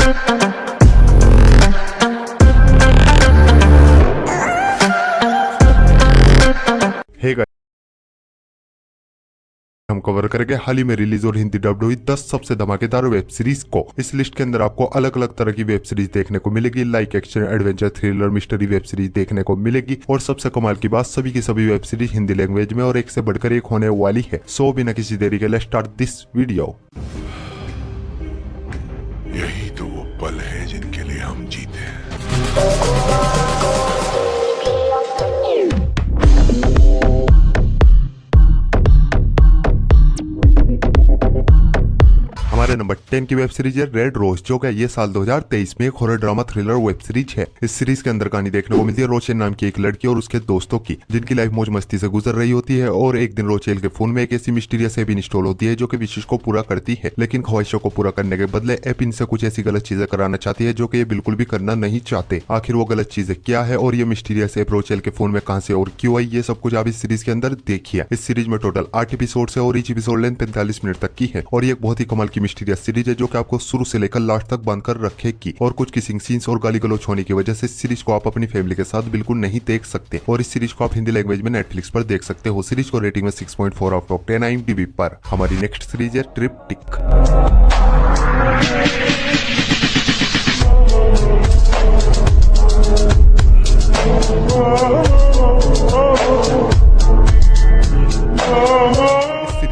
Hey guys, हम cover करेंगे हाल ही में रिलीज और हिंदी डब्ड हुई 10 सबसे धमाकेदार वेब सीरीज को। इस लिस्ट के अंदर आपको अलग अलग तरह की वेब सीरीज देखने को मिलेगी, like action, adventure, thriller, mystery web series देखने को मिलेगी। और सबसे कमाल की बात, सभी की सभी वेब सीरीज हिंदी लैंग्वेज में और एक से बढ़कर एक होने वाली है। सो बिना किसी देरी के लेट्स स्टार्ट दिस वीडियो। यही तो वो पल है जिनके लिए हम जीते हैं। हमारे नंबर 10 की वेब सीरीज है रेड रोज, जो कि ये साल 2023 में एक horror drama thriller web series है। इस सीरीज के अंदर कहानी देखने को मिलती है रोचेल नाम की एक लड़की और उसके दोस्तों की, जिनकी लाइफ मौज मस्ती से गुजर रही होती है। और एक दिन रोचेल के फोन में एक ऐसी मिस्टीरियस ऐप इंस्टॉल होती है जो कि विशेष को पूरा करती है, लेकिन ख्वाहिशों को पूरा करने के बदले ऐप इनसे कुछ ऐसी गलत चीजें कराना चाहती है जो कि ये बिल्कुल भी करना नहीं चाहते। आखिर वो गलत चीजें क्या है और ये मिस्टीरियस ऐप रोचेल के फोन में कहां से और क्यों आई, ये सब कुछ आप इस सीरीज के अंदर देखिए। इस सीरीज में टोटल 8 एपिसोड है और ईच एपिसोड लेंथ 45 मिनट तक की है। और ये एक बहुत ही कमाल की मिस्टीरियस सीरीज है जो कि आपको शुरू से लेकर लास्ट तक बांध कर रखेगी। और कुछ किसिंग सीन्स और गाली गलौच होने की वजह से इस सीरीज को आप अपनी फैमिली के साथ बिल्कुल नहीं देख सकते। और इस सीरीज को आप हिंदी लैंग्वेज में नेटफ्लिक्स पर देख सकते हो। सीरीज को रेटिंग में 6.4 आउट ऑफ 10 IMDb पर। हमारी नेक्स्ट सीरीज है ट्रिप्टिक।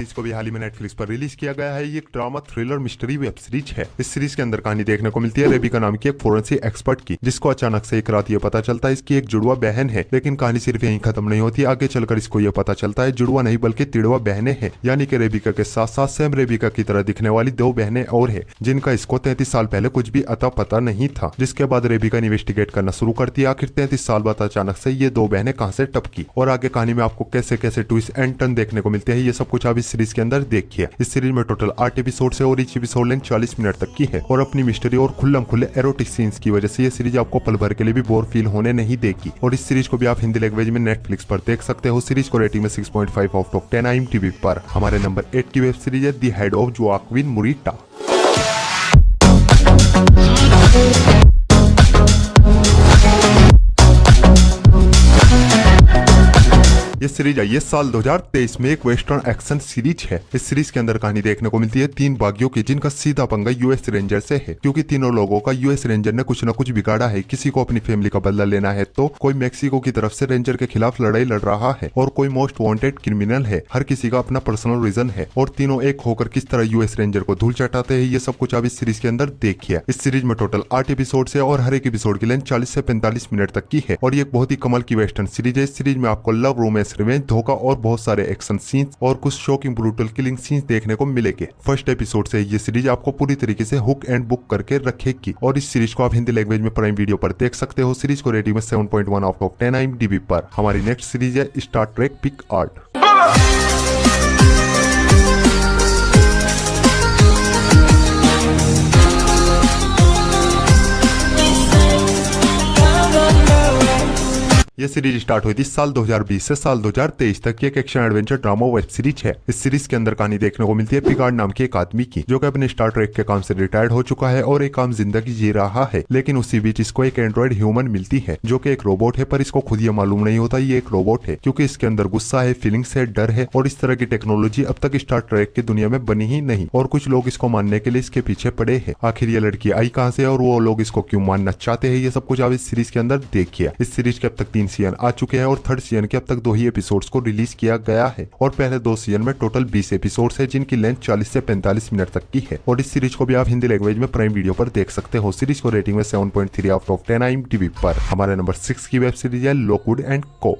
को भी हाल ही में नेटफ्लिक्स पर रिलीज किया गया है। ये एक drama thriller mystery web series है। इस सीरीज के अंदर कहानी देखने को मिलती है रेबिका नाम की एक फोरेंसिक एक्सपर्ट की, जिसको अचानक से एक रात ये पता चलता है इसकी एक जुड़वा बहन है। लेकिन कहानी सिर्फ यहीं खत्म नहीं होती, आगे चलकर इसको ये पता चलता है जुड़वा नहीं बल्कि तिड़वा बहनें हैं। यानी कि रेबिका के साथ साथ सेम रेबिका की तरह दिखने वाली 2 बहनें और है, जिनका इसको 33 साल पहले कुछ भी अता पता नहीं था। जिसके बाद रेबिका इन्वेस्टिगेट करना शुरू करती है, आखिर 33 साल बाद अचानक से ये 2 बहनें कहां से टपकी और आगे कहानी में आपको कैसे कैसे ट्विस्ट एंड टर्न देखने को मिलते हैं, ये सब कुछ आप इस सीरीज के अंदर देखिए। इस सीरीज में टोटल 8 एपिसोड है और ईच एपिसोड लेंथ 40 मिनट तक की है। और अपनी मिस्ट्री और खुल्लम खुल्ले एरोटिक सीन्स की वजह से ये सीरीज आपको पल भर के लिए भी बोर फील होने नहीं देगी। और इस सीरीज को भी आप हिंदी लैंग्वेज में नेटफ्लिक्स पर देख सकते हो। सीरीज को रेटिंग में 6.5 आउट ऑफ 10 IMDb पर। हमारे नंबर 8 की वेब सीरीज है द हेड ऑफ जोआक्विन मुरीटा। ये सीरीज आई है साल 2023 में एक वेस्टर्न एक्शन सीरीज है। इस सीरीज के अंदर कहानी देखने को मिलती है 3 बागियों की, जिनका सीधा पंगा यूएस रेंजर से है। क्योंकि तीनों लोगों का यूएस रेंजर ने कुछ न कुछ बिगाड़ा है। किसी को अपनी फैमिली का बदला लेना है, तो कोई मैक्सिको की तरफ से रेंजर के खिलाफ लड़ाई लड़ रहा है और कोई मोस्ट वांटेड क्रिमिनल है। हर किसी का अपना पर्सनल रीजन है और तीनों एक होकर किस तरह यूएस रेंजर को धूल चटाते हैं, ये सब कुछ आप इस सीरीज के अंदर देखिए। इस सीरीज में टोटल 8 एपिसोड है और हर एक एपिसोड की लेंथ 40 से 45 मिनट तक की है। और ये एक बहुत ही कमाल की वेस्टर्न सीरीज है। इस सीरीज में आपको लव, रोमांस, रिवेंज, धोखा और बहुत सारे एक्शन सीन्स और कुछ शॉकिंग ब्रूटल किलिंग सीन्स देखने को मिलेंगे। फर्स्ट एपिसोड से ये सीरीज आपको पूरी तरीके से हुक एंड बुक करके रखेगी। और इस सीरीज को आप हिंदी लैंग्वेज में प्राइम वीडियो पर देख सकते हो। सीरीज को रेटिंग में 7.1 आउट ऑफ 10 IMDb पर। हमारी नेक्स्ट सीरीज है स्टार ट्रेक पिकआर्ड। ये सीरीज स्टार्ट हुई थी साल 2020 से साल 2023 तक की एक action adventure drama web series है। इस सीरीज के अंदर कहानी देखने को मिलती है पिकार्ड नाम के एक आदमी की, जो कि अपने स्टार ट्रेक के काम से रिटायर्ड हो चुका है और एक आम जिंदगी जी रहा है। लेकिन उसी बीच इसको एक एंड्रॉइड ह्यूमन मिलती है, जो कि एक रोबोट है, पर इसको खुद ये मालूम नहीं होता ये एक रोबोट है, क्योंकि इसके अंदर गुस्सा है, फीलिंग्स है, डर है। और इस तरह की टेक्नोलॉजी अब तक स्टार ट्रेक की दुनिया में बनी ही नहीं और कुछ लोग इसको मानने के लिए इसके पीछे पड़े हैं। आखिर ये लड़की आई कहां से और वो लोग इसको क्यों मानना चाहते हैं, ये सब कुछ आप इस सीरीज के अंदर देखिए। इस सीरीज के अब तक 3 सीजन आ चुके हैं और थर्ड सीजन के अब तक 2 ही एपिसोड्स को रिलीज किया गया है। और पहले 2 सीजन में टोटल 20 एपिसोड्स है, जिनकी लेंथ 40 से 45 मिनट तक की है। और इस सीरीज को भी आप हिंदी लैंग्वेज में प्राइम वीडियो पर देख सकते हो। सीरीज को रेटिंग में 7.3 आउट ऑफ 10 IMDb पर। हमारे नंबर 6 की वेब सीरीज है लॉकवुड एंड को।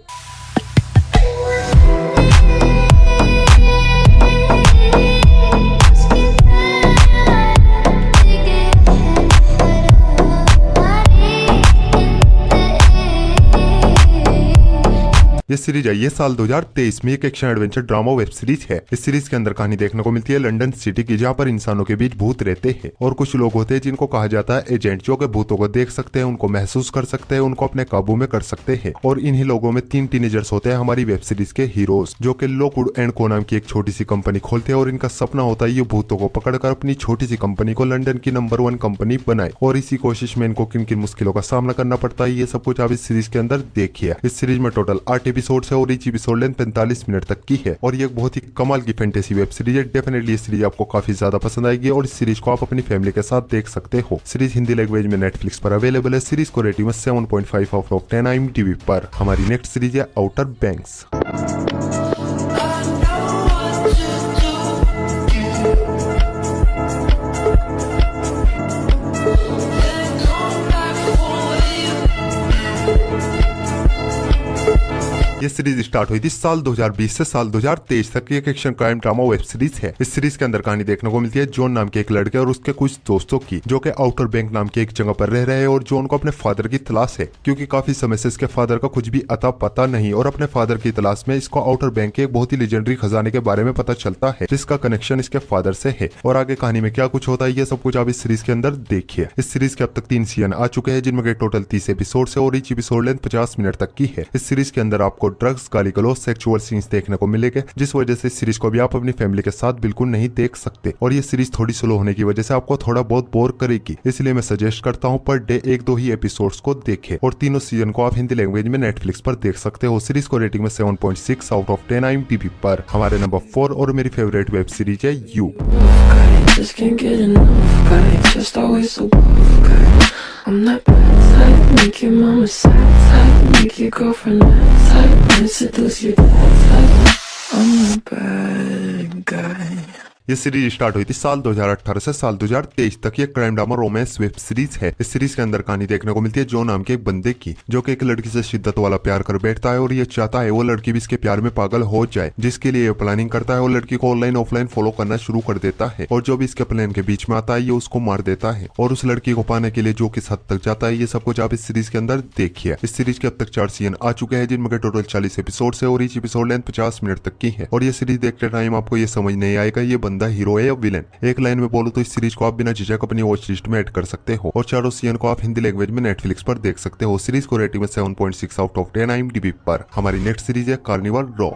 ये सीरीज आई है साल 2023 में। एक action adventure drama web series है। इस सीरीज के अंदर कहानी देखने को मिलती है लंदन सिटी की, जहाँ पर इंसानों के बीच भूत रहते हैं और कुछ लोग होते हैं जिनको कहा जाता है एजेंट, जो कि भूतों को देख सकते हैं, उनको महसूस कर सकते हैं, उनको अपने काबू में कर सकते हैं। और इन्हीं लोगों में 3 टीनेजर्स होते हैं हमारी वेब सीरीज के हीरोज, जो कि लॉकवुड एंड को नाम की एक छोटी सी कंपनी खोलते हैं और इनका सपना होता है ये भूतों को पकड़कर अपनी छोटी सी कंपनी को लंदन की नंबर 1 कंपनी बनाए। और इसी कोशिश में इनको किन किन मुश्किलों का सामना करना पड़ता है, ये सब कुछ आप इस सीरीज के अंदर देखिए। इस सीरीज में टोटल 8 एपिसोड है और ईच एपिसोड लेंथ 45 मिनट तक की है और ये एक बहुत ही कमाल की फैंटेसी वेब सीरीज है। डेफिनेटली ये सीरीज आपको काफी ज्यादा पसंद आएगी और इस सीरीज को आप अपनी फैमिली के साथ देख सकते हो। सीरीज हिंदी लैंग्वेज में नेटफ्लिक्स पर अवेलेबल है। सीरीज को रेटिंग 7.5 आउट ऑफ 10 IMDb पर। हमारी नेक्स्ट सीरीज है आउटर बैंक्स। ये सीरीज स्टार्ट हुई थी साल 2020 से साल 2023 तक की एक action crime drama web series है। इस सीरीज के अंदर कहानी देखने को मिलती है जॉन नाम के एक लड़के और उसके कुछ दोस्तों की, जो कि आउटर बैंक नाम की एक जगह पर रह रहे हैं और जॉन को अपने फादर की तलाश है, क्योंकि काफी समय से इसके फादर का कुछ भी अता पता नहीं। और अपने फादर की तलाश में इसको आउटर बैंक के एक बहुत ही लेजेंडरी खजाने के बारे में पता चलता है, जिसका कनेक्शन इसके फादर से है। और आगे कहानी में क्या कुछ होता है, ये सब कुछ आप इस सीरीज के अंदर देखिए। इस सीरीज के अब तक 3 सीजन आ चुके हैं, जिनमें टोटल 30 एपिसोड है और ईच एपिसोड लेंथ 50 मिनट तक की है। इस सीरीज के अंदर आपको ड्रग्स, गाली गलौज, सेक्सुअल सीन्स देखने को मिलेंगे, जिस वजह से इस सीरीज को भी आप अपनी फैमिली के साथ बिल्कुल नहीं देख सकते। और ये सीरीज थोड़ी स्लो होने की वजह से आपको थोड़ा बहुत बोर करेगी, इसलिए मैं सजेस्ट करता हूँ पर डे 1-2 ही एपिसोड्स को देखें। और तीनों सीजन को आप हिंदी लैंग्वेज में नेटफ्लिक्स पर देख सकते हो। सीरीज को रेटिंग में 7.6 आउट ऑफ 10 IMDb पर। हमारे नंबर 4 और मेरी फेवरेट वेब सीरीज है you. Just can't get enough, guy. Just always so buff, guy. I'm that bad type, make your mama sad type, make your girlfriend mad type, and seduce your dad type. I'm that bad guy. ये series start हुई थी साल 2018 से साल 2023 तक। ये crime drama romance web series है। इस सीरीज के अंदर कहानी देखने को मिलती है जो नाम के एक बंदे की, जो कि एक लड़की से शिद्दत वाला प्यार कर बैठता है और ये चाहता है वो लड़की भी इसके प्यार में पागल हो जाए, जिसके लिए ये प्लानिंग करता है और लड़की को ऑनलाइन ऑफलाइन फॉलो करना शुरू कर देता है। और जो भी इसके प्लान के बीच में आता है ये उसको मार देता है और उस लड़की को पाने के लिए जो किस हद तक जाता है, ये सब कुछ आप इस सीरीज के अंदर देखिए। इस सीरीज के अब तक 4 सीजन आ चुके हैं, जिनमें टोटल 40 एपिसोड है और ईच एपिसोड लेंथ 50 मिनट तक की है। और ये सीरीज देखते टाइम आपको ये समझ नहीं आएगा ये बंदा हीरो है या विलेन। एक लाइन में बोलो तो इस सीरीज को आप बिना झिझक अपनी वॉच लिस्ट में ऐड कर सकते हो और चारों सीजन को आप हिंदी लैंग्वेज में नेटफ्लिक्स पर देख सकते हो। सीरीज को रेटिंग में 7.6 आउट ऑफ 10 IMDb पर। हमारी नेक्स्ट सीरीज है कार्निवल रॉ।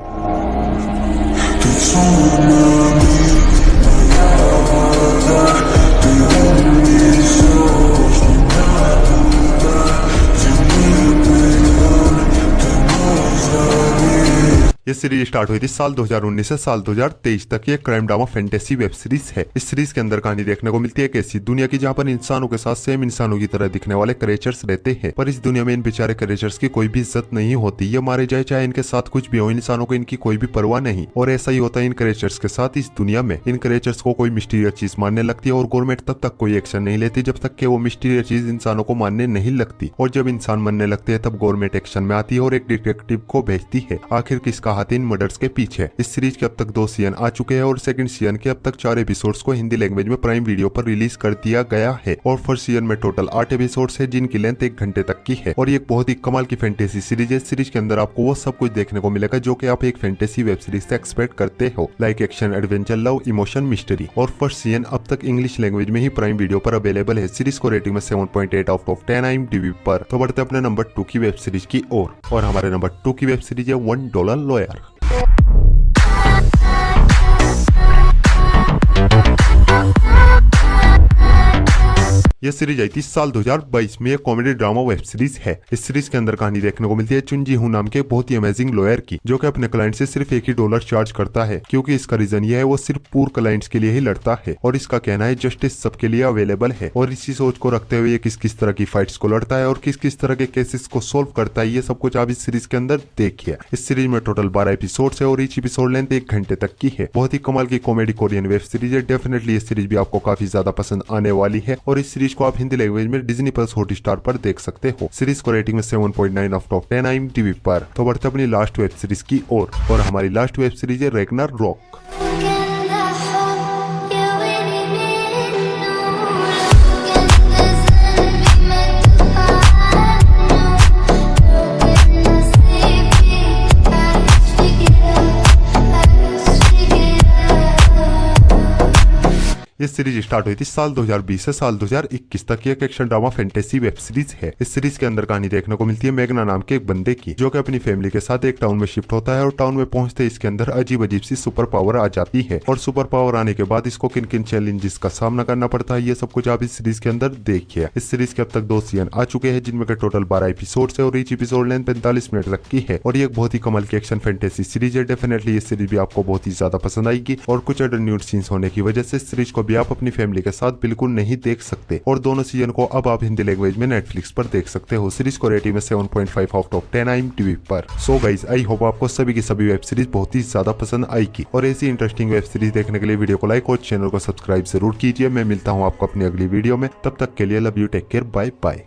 ये सीरीज स्टार्ट हुई थी साल 2019 से साल 2023 तक। ये crime drama fantasy web series है। इस सीरीज के अंदर कहानी देखने को मिलती है एक ऐसी दुनिया की जहाँ पर इंसानों के साथ सेम इंसानों की तरह दिखने वाले क्रिएचर्स रहते हैं, पर इस दुनिया में इन बेचारे क्रिएचर्स की कोई भी इज्जत नहीं होती। ये मारे जाए चाहे इनके साथ कुछ भी हो, इंसानों को इनकी कोई भी परवाह नहीं। और ऐसा ही होता है इन क्रिएचर्स के साथ इस दुनिया में। इन क्रिएचर्स को कोई मिस्टीरियस चीज मानने लगती है और गवर्नमेंट तब तक कोई एक्शन नहीं लेती जब तक कि वो मिस्टीरियस चीज इंसानों को मानने नहीं लगती। और जब इंसान मानने लगते हैं तब गवर्नमेंट एक्शन में आती है और एक डिटेक्टिव को भेजती है। आखिर किसका हाथ इन मर्डर्स के पीछे। इस सीरीज के अब तक 2 सीजन आ चुके हैं और सेकंड सीजन के अब तक 4 एपिसोड्स को हिंदी लैंग्वेज में प्राइम वीडियो पर रिलीज कर दिया गया है। और फर्स्ट सीजन में टोटल 8 एपिसोड्स है, जिनकी लेंथ 1 घंटे तक की है। और ये एक बहुत ही कमाल की फैंटेसी सीरीज है। सीरीज के अंदर आपको वो सब कुछ देखने को मिलेगा जो कि आप एक फैंटेसी वेब सीरीज से एक्सपेक्ट करते हो, like action, adventure, love, emotion, mystery. और फर्स्ट सीजन अब तक इंग्लिश लैंग्वेज में ही प्राइम वीडियो पर अवेलेबल है। सीरीज को रेटिंग में 7.8 आउट ऑफ 10 IMDb पर। तो बढ़ते अपने नंबर 2 की वेब सीरीज की ओर। और हमारे नंबर 2 की वेब सीरीज है $1 लॉयर। यह सीरीज आई थी साल 2022 में। एक कॉमेडी ड्रामा वेब सीरीज है। इस सीरीज के अंदर कहानी देखने को मिलती है चुन जी हूं नाम के बहुत ही अमेजिंग लॉयर की, जो कि अपने क्लाइंट से सिर्फ $1 चार्ज करता है, क्योंकि इसका रीजन यह है वो सिर्फ पूर क्लाइंट्स के लिए ही लड़ता है और इसका कहना है जस्टिस सबके लिए अवेलेबल है। और इसी सोच को रखते हुए ये किस किस तरह की फाइट्स को लड़ता है और किस किस तरह के केसेस को सोल्व करता है, ये सब कुछ आप इस सीरीज के अंदर देखिए। इस सीरीज में टोटल 12 एपिसोड है और ईच एपिसोड लेंथ 1 घंटे तक की है। बहुत ही कमाल की कॉमेडी कोरियन वेब सीरीज है। डेफिनेटली ये सीरीज भी आपको काफी ज्यादा पसंद आने वाली है और इस सीरीज को आप हिंदी लैंग्वेज में डिज्नी प्लस हॉटस्टार पर देख सकते हो। सीरीज को रेटिंग में 7.9 आउट ऑफ 10 IMDb पर। तो बढ़ते अपनी लास्ट वेब सीरीज की ओर। और हमारी लास्ट वेब सीरीज है रैग्नारोक। ये सीरीज स्टार्ट हुई थी साल 2020 से साल 2021 तक। ये एक action drama fantasy web series है। इस सीरीज के अंदर कहानी देखने को मिलती है मेघना नाम के एक बंदे की, जो कि अपनी फैमिली के साथ एक टाउन में शिफ्ट होता है और टाउन में पहुंचते इसके अंदर अजीब अजीब सी सुपर पावर आ जाती है और सुपर पावर आने के बाद इसको किन किन चैलेंजेस का सामना करना पड़ता है, ये सब कुछ आप इस सीरीज के अंदर देखिए। इस सीरीज के अब तक 2 सीजन आ चुके हैं, जिनमें के टोटल 12 एपिसोड है और ईच एपिसोड लेंथ 45 मिनट तक की है और ये एक बहुत ही कमाल की एक्शन फैंटेसी सीरीज है। डेफिनेटली ये सीरीज भी आपको बहुत ही ज्यादा पसंद आएगी और कुछ अडल्ट न्यूड सीन्स होने की वजह से इस सीरीज को भी आप अपनी फैमिली के साथ बिल्कुल नहीं देख सकते और दोनों सीजन को अब आप हिंदी लैंग्वेज में नेटफ्लिक्स पर देख सकते हो। सीरीज को रेटिंग में 7.5 आउट ऑफ 10 IMDb पर। सो गाइस, आई होप आपको सभी की सभी वेब सीरीज बहुत ही ज्यादा पसंद आएगी और ऐसी इंटरेस्टिंग वेब सीरीज देखने के लिए वीडियो को लाइक और चैनल को सब्सक्राइब जरूर कीजिए। मैं मिलता हूँ आपको अपनी अगली वीडियो में, तब तक के लिए love you, take care, bye bye.